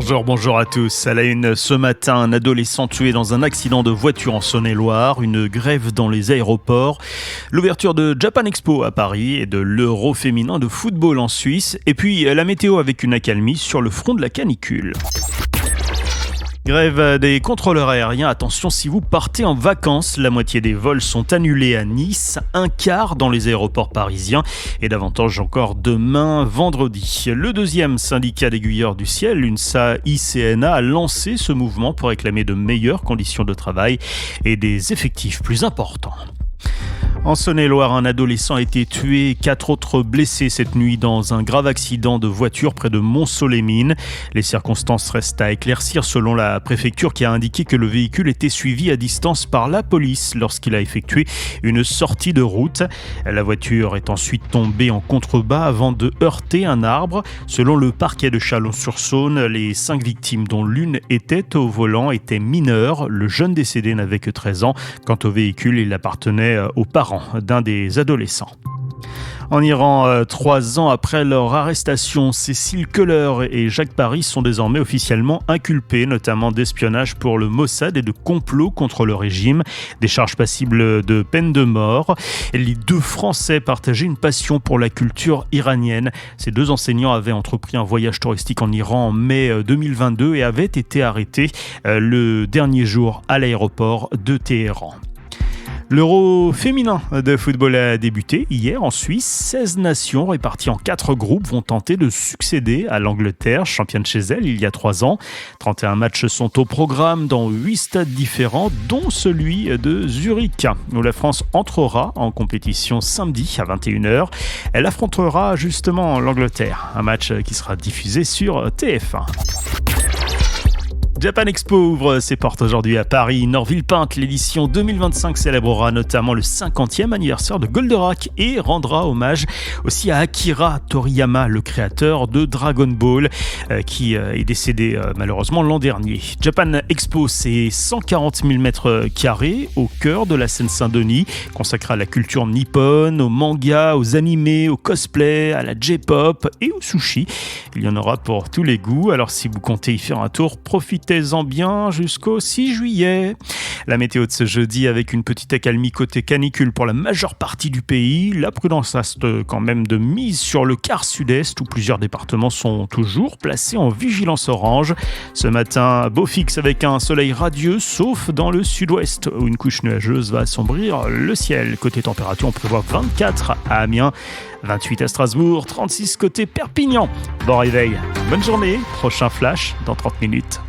Bonjour à tous. À la une ce matin, un adolescent tué dans un accident de voiture en Saône-et-Loire, une grève dans les aéroports, l'ouverture de Japan Expo à Paris et de l'Euro féminin de football en Suisse, et puis la météo avec une accalmie sur le front de la canicule. Grève des contrôleurs aériens, attention si vous partez en vacances, la moitié des vols sont annulés à Nice, un quart dans les aéroports parisiens et davantage encore demain vendredi. Le deuxième syndicat d'aiguilleurs du ciel, l'UNSA-ICNA, a lancé ce mouvement pour réclamer de meilleures conditions de travail et des effectifs plus importants. En Saône-et-Loire, un adolescent a été tué, 4 autres blessés cette nuit dans un grave accident de voiture près de Mont-Soleil-Mines. Les circonstances restent à éclaircir selon la préfecture qui a indiqué que le véhicule était suivi à distance par la police lorsqu'il a effectué une sortie de route. La voiture est ensuite tombée en contrebas avant de heurter un arbre. Selon le parquet de Chalon-sur-Saône, les 5 victimes dont l'une était au volant étaient mineures. Le jeune décédé n'avait que 13 ans. Quant au véhicule, il appartenait aux parents d'un des adolescents. En Iran, 3 ans après leur arrestation, Cécile Keller et Jacques Paris sont désormais officiellement inculpés, notamment d'espionnage pour le Mossad et de complot contre le régime, des charges passibles de peine de mort. Et les 2 Français partageaient une passion pour la culture iranienne. Ces 2 enseignants avaient entrepris un voyage touristique en Iran en mai 2022 et avaient été arrêtés le dernier jour à l'aéroport de Téhéran. L'Euro féminin de football a débuté hier en Suisse. 16 nations réparties en 4 groupes vont tenter de succéder à l'Angleterre, championne chez elle il y a 3 ans. 31 matchs sont au programme dans 8 stades différents, dont celui de Zurich, où la France entrera en compétition samedi à 21h. Elle affrontera justement l'Angleterre, un match qui sera diffusé sur TF1. Japan Expo ouvre ses portes aujourd'hui à Paris. Nord-Villepinte, l'édition 2025 célébrera notamment le 50e anniversaire de Goldorak et rendra hommage aussi à Akira Toriyama, le créateur de Dragon Ball, qui est décédé malheureusement l'an dernier. Japan Expo, c'est 140 000 mètres carrés au cœur de la Seine-Saint-Denis, consacré à la culture nippone, aux mangas, aux animés, au cosplay, à la J-pop et au sushi. Il y en aura pour tous les goûts, alors si vous comptez y faire un tour, profitez-en bien jusqu'au 6 juillet. La météo de ce jeudi avec une petite accalmie côté canicule pour la majeure partie du pays. La prudence reste quand même de mise sur le quart sud-est où plusieurs départements sont toujours placés en vigilance orange. Ce matin, beau fixe avec un soleil radieux sauf dans le sud-ouest où une couche nuageuse va assombrir le ciel. Côté température, on prévoit 24 à Amiens, 28 à Strasbourg, 36 côté Perpignan. Bon réveil, bonne journée, prochain flash dans 30 minutes.